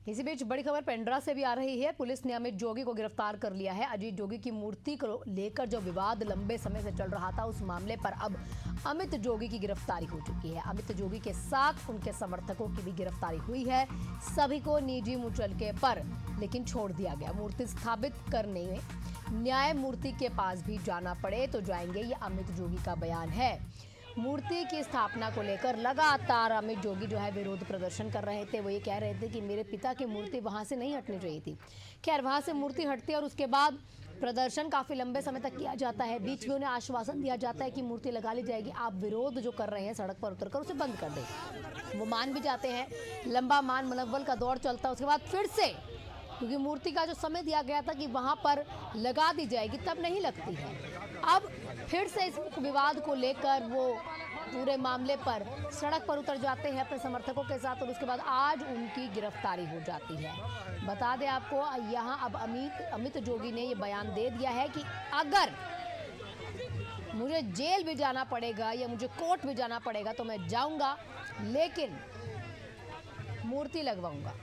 इसी बीच बड़ी खबर पेंड्रा से भी आ रही है। पुलिस ने अमित जोगी को गिरफ्तार कर लिया है। अजीत जोगी की मूर्ति को लेकर जो विवाद लंबे समय से चल रहा था, उस मामले पर अब अमित जोगी की गिरफ्तारी हो चुकी है। अमित जोगी के साथ उनके समर्थकों की भी गिरफ्तारी हुई है। सभी को निजी मुचलके पर लेकिन छोड़ दिया गया। मूर्ति स्थापित करने में न्यायमूर्ति के पास भी जाना पड़े तो जाएंगे, ये अमित जोगी का बयान है। मूर्ति की स्थापना को लेकर लगातार अमित जोगी जो है विरोध प्रदर्शन कर रहे थे। वो ये कह रहे थे कि मेरे पिता की मूर्ति वहां से नहीं हटनी चाहिए थी। खैर, वहां से मूर्ति हटती है और उसके बाद प्रदर्शन काफी लंबे समय तक किया जाता है। बीच में उन्हें आश्वासन दिया जाता है कि मूर्ति लगा ली जाएगी, आप विरोध जो कर रहे हैं सड़क पर उतरकर उसे बंद कर दें। वो मान भी जाते हैं। लंबा मान मनव्वल का दौर चलता है। उसके बाद फिर से, क्योंकि मूर्ति का जो समय दिया गया था कि वहां पर लगा दी जाएगी, तब नहीं लगती है। अब फिर से इस विवाद को लेकर वो पूरे मामले पर सड़क पर उतर जाते हैं अपने समर्थकों के साथ और उसके बाद आज उनकी गिरफ्तारी हो जाती है। बता दें आपको, यहाँ अब अमित जोगी ने ये बयान दे दिया है कि अगर मुझे जेल भी जाना पड़ेगा या मुझे कोर्ट भी जाना पड़ेगा तो मैं जाऊंगा, लेकिन मूर्ति लगवाऊंगा।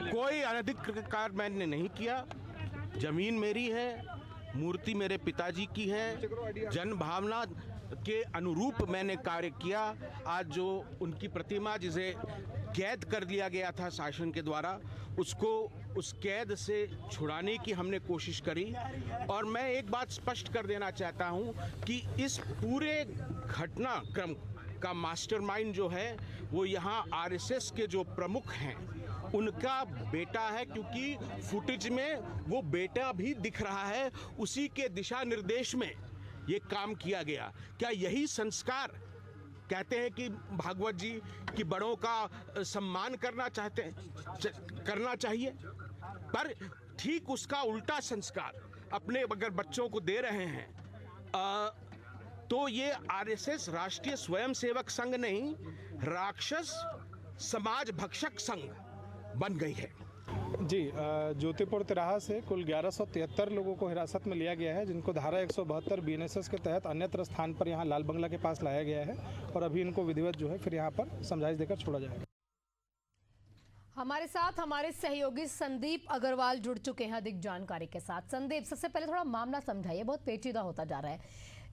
कोई अनधिकृत कार्य मैंने नहीं किया। जमीन मेरी है, मूर्ति मेरे पिताजी की है। जन भावना के अनुरूप मैंने कार्य किया। आज जो उनकी प्रतिमा जिसे कैद कर लिया गया था शासन के द्वारा, उसको उस कैद से छुड़ाने की हमने कोशिश करी। और मैं एक बात स्पष्ट कर देना चाहता हूं कि इस पूरे घटनाक्रम का मास्टरमाइंड जो है वो यहाँ आरएसएस के जो प्रमुख हैं उनका बेटा है, क्योंकि फुटेज में वो बेटा भी दिख रहा है। उसी के दिशा निर्देश में ये काम किया गया। क्या यही संस्कार कहते हैं कि भागवत जी कि बड़ों का सम्मान करना चाहिए, पर ठीक उसका उल्टा संस्कार अपने अगर बच्चों को दे रहे हैं तो ये आरएसएस राष्ट्रीय स्वयंसेवक संघ नहीं, राक्षस समाज भक्षक संघ बन गई है। जी, ज्योतिपुर तिराहा से कुल 1173 लोगों को हिरासत में लिया गया है, जिनको धारा 172 बीएनएसएस के तहत अन्यत्र स्थान पर यहाँ लाल बंगला के पास लाया गया है और अभी इनको विधिवत जो है फिर यहाँ पर समझाइश देकर छोड़ा जाएगा। हमारे साथ हमारे सहयोगी संदीप अग्रवाल जुड़ चुके हैं अधिक जानकारी के साथ। संदीप, सबसे पहले थोड़ा मामला समझाइए, बहुत पेचीदा होता जा रहा है।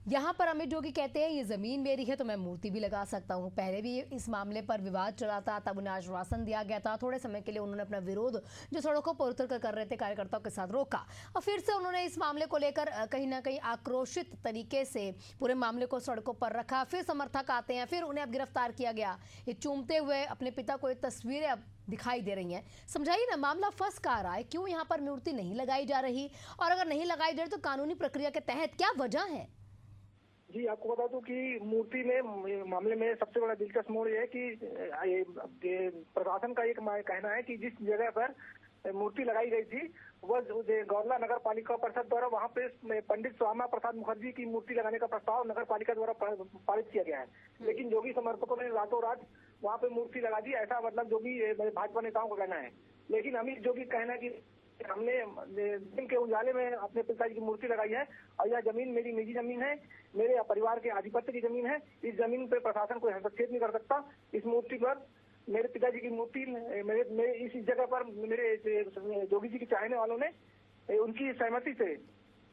यहाँ पर अमित जोगी कहते हैं ये जमीन मेरी है तो मैं मूर्ति भी लगा सकता हूँ। पहले भी इस मामले पर विवाद चला था, तब उन्हें आश्वासन दिया गया था। थोड़े समय के लिए उन्होंने अपना विरोध जो सड़कों पर उतर कर रहे थे कार्यकर्ताओं के साथ रोका और फिर से उन्होंने इस मामले को लेकर कहीं ना कहीं आक्रोशित तरीके से पूरे मामले को सड़कों पर रखा। फिर समर्थक आते हैं, फिर उन्हें अब गिरफ्तार किया गया। ये चूमते हुए अपने पिता को ये तस्वीरें अब दिखाई दे रही हैं। समझाइए ना, मामला फंस कहाँ रहा है? क्यों यहाँ पर मूर्ति नहीं लगाई जा रही, और अगर नहीं लगाई जा रही तो कानूनी प्रक्रिया के तहत क्या वजह है? जी, आपको बता दूं कि मूर्ति में मामले में सबसे बड़ा दिलचस्प मोड़ ये है कि प्रशासन का एक कहना है कि जिस जगह पर मूर्ति लगाई गई थी वह गौरला नगर पालिका परिषद द्वारा वहां पे पंडित श्यामा प्रसाद मुखर्जी की मूर्ति लगाने का प्रस्ताव नगर पालिका द्वारा पारित किया गया है। लेकिन जोगी समर्थकों ने रातों रात वहां पे मूर्ति लगा दी, ऐसा मतलब जोगी भाजपा नेताओं का कहना है। लेकिन अमित जोगी कहना है कि हमने दिन के उजाले में अपने पिताजी की मूर्ति लगाई है और यह जमीन मेरी निजी जमीन है, मेरे परिवार के आधिपत्य की जमीन है। इस जमीन पे प्रशासन कोई हस्तक्षेप नहीं कर सकता। इस मूर्ति पर मेरे पिताजी की मूर्ति मेरे इस जगह पर मेरे जोगी जी के चाहने वालों ने उनकी सहमति से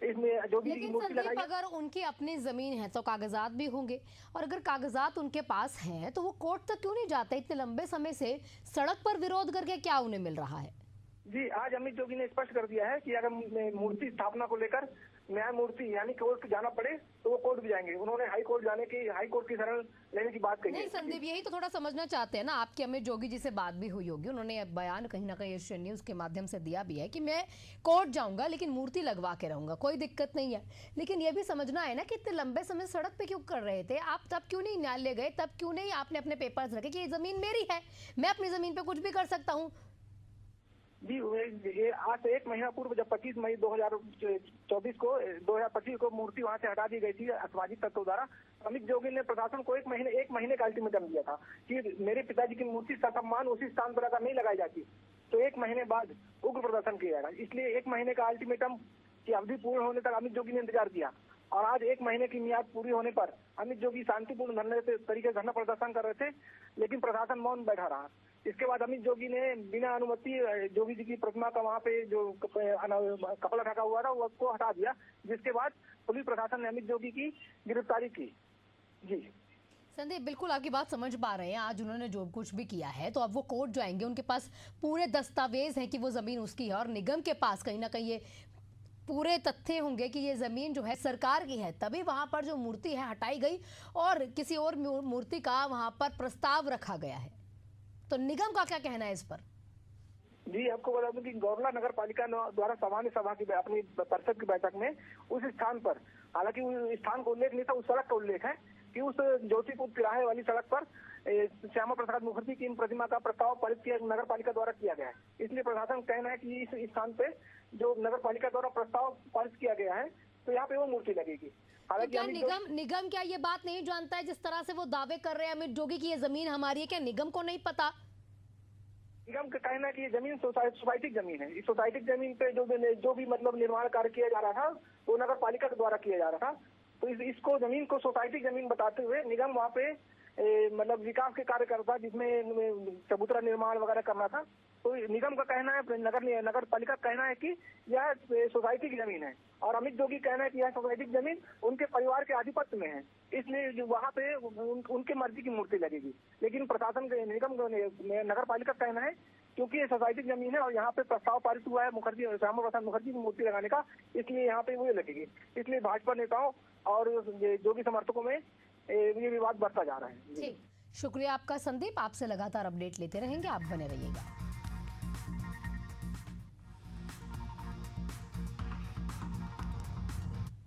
इसमें जोगी जी की मूर्ति लगाई है। अगर उनकी अपनी जमीन है तो कागजात भी होंगे, और अगर कागजात उनके पास हैं तो वो कोर्ट तक क्यों नहीं जाते? इतने लंबे समय से सड़क पर विरोध करके क्या उन्हें मिल रहा है? जी, आज अमित जोगी ने स्पष्ट कर दिया है कि अगर मूर्ति स्थापना को लेकर न्यायमूर्ति यानी कोर्ट जाना पड़े तो वो कोर्ट भी जाएंगे। उन्होंने हाई कोर्ट की शरण लेने की बात कही। नहीं संदीप, यही तो थोड़ा समझना चाहते हैं ना। आपकी अमित जोगी जी से बात भी हुई होगी, उन्होंने बयान कहीं ना कहीं एशियन न्यूज के माध्यम से दिया भी है कि मैं कोर्ट जाऊंगा लेकिन मूर्ति लगवा के रहूंगा, कोई दिक्कत नहीं है। लेकिन ये भी समझना है ना कि इतने लंबे समय सड़क पे क्यों कर रहे थे आप? तब क्यों नहीं न्यायालय गए? तब क्यों नहीं आपने अपने पेपर्स रखे कि ये जमीन मेरी है, मैं अपनी जमीन पे कुछ भी कर सकता हूँ? जी, ये आज से एक महीना पूर्व जब 25 मई 2025 को मूर्ति वहां से हटा दी गई थी असामाजिक तत्वों द्वारा, अमित जोगी ने प्रशासन को एक महीने का अल्टीमेटम दिया था कि मेरे पिताजी की मूर्ति ससम्मान उसी स्थान पर अगर नहीं लगाई जाती तो एक महीने बाद उग्र प्रदर्शन किया जाएगा। इसलिए एक महीने का अल्टीमेटम की अवधि पूर्ण होने तक अमित जोगी ने इंतजार किया और आज 1 महीने की मियाद पूरी होने पर अमित जोगी शांतिपूर्ण तरीके से धरना प्रदर्शन कर रहे थे, लेकिन प्रशासन मौन बैठा रहा। इसके बाद अमित जोगी ने बिना अनुमति जोगी जी की प्रतिमा का वहाँ पे जो कपड़ा ढका हुआ था उसको हटा दिया, जिसके बाद पुलिस प्रशासन ने अमित जोगी की गिरफ्तारी की। जी संदीप, बिल्कुल आपकी बात समझ पा रहे हैं। आज उन्होंने जो कुछ भी किया है तो अब वो कोर्ट जाएंगे, उनके पास पूरे दस्तावेज हैं कि वो जमीन उसकी है और निगम के पास कहीं ना कहीं ये पूरे तथ्य होंगे कि ये जमीन जो है सरकार की है, तभी वहां पर जो मूर्ति है हटाई गई और किसी और मूर्ति का वहां पर प्रस्ताव रखा गया है। तो निगम का क्या कहना है इस पर? जी, आपको बता दूं कि गौरला नगर पालिका द्वारा सामान्य सभा की अपनी परिषद की बैठक में उस स्थान पर, हालांकि उस स्थान का उल्लेख नहीं था, उस सड़क का उल्लेख है कि उस ज्योतिपुर तिराहे वाली सड़क पर श्यामा प्रसाद मुखर्जी की इन प्रतिमा का प्रस्ताव पारित किया नगर पालिका द्वारा किया गया है। इसलिए प्रशासन कहना है कि इस स्थान पे जो नगर पालिका द्वारा प्रस्ताव पारित किया गया है तो यहाँ पे वो मूर्ति लगेगी। तो क्या निगम क्या ये बात नहीं जानता है? जिस तरह से वो दावे कर रहे हैं अमित जोगी की ये जमीन हमारी है, क्या निगम को नहीं पता? निगम का कहना है कि ये जमीन सोसाइटी जमीन है। इस सोसाइटी जमीन पे जो भी मतलब निर्माण कार्य किया जा रहा था वो नगर पालिका के द्वारा किया जा रहा था। तो इसको जमीन को सोसाइटी जमीन बताते हुए निगम वहाँ पे मतलब विकास के कार्य करता, जिसमें चबूतरा निर्माण वगैरह करना था। तो निगम का कहना है, नगर पालिका का कहना है कि यह सोसाइटी की जमीन है और अमित जोगी कहना है कि यह सोसाइटी की जमीन उनके परिवार के आधिपत्य में है, इसलिए वहाँ पे उनके मर्जी की मूर्ति लगेगी। लेकिन प्रशासन निगम नगर पालिका का कहना है क्योंकि ये सोसाइटी की जमीन है और यहाँ पे प्रस्ताव पारित हुआ है श्यामा प्रसाद मुखर्जी की मूर्ति लगाने का, इसलिए यहाँ पे वो लगेगी। इसलिए भाजपा नेताओं और जोगी समर्थकों में ये विवाद बढ़ता जा रहा है। ठीक, शुक्रिया आपका संदीप। आपसे लगातार अपडेट लेते रहेंगे, आप बने रहिएगा।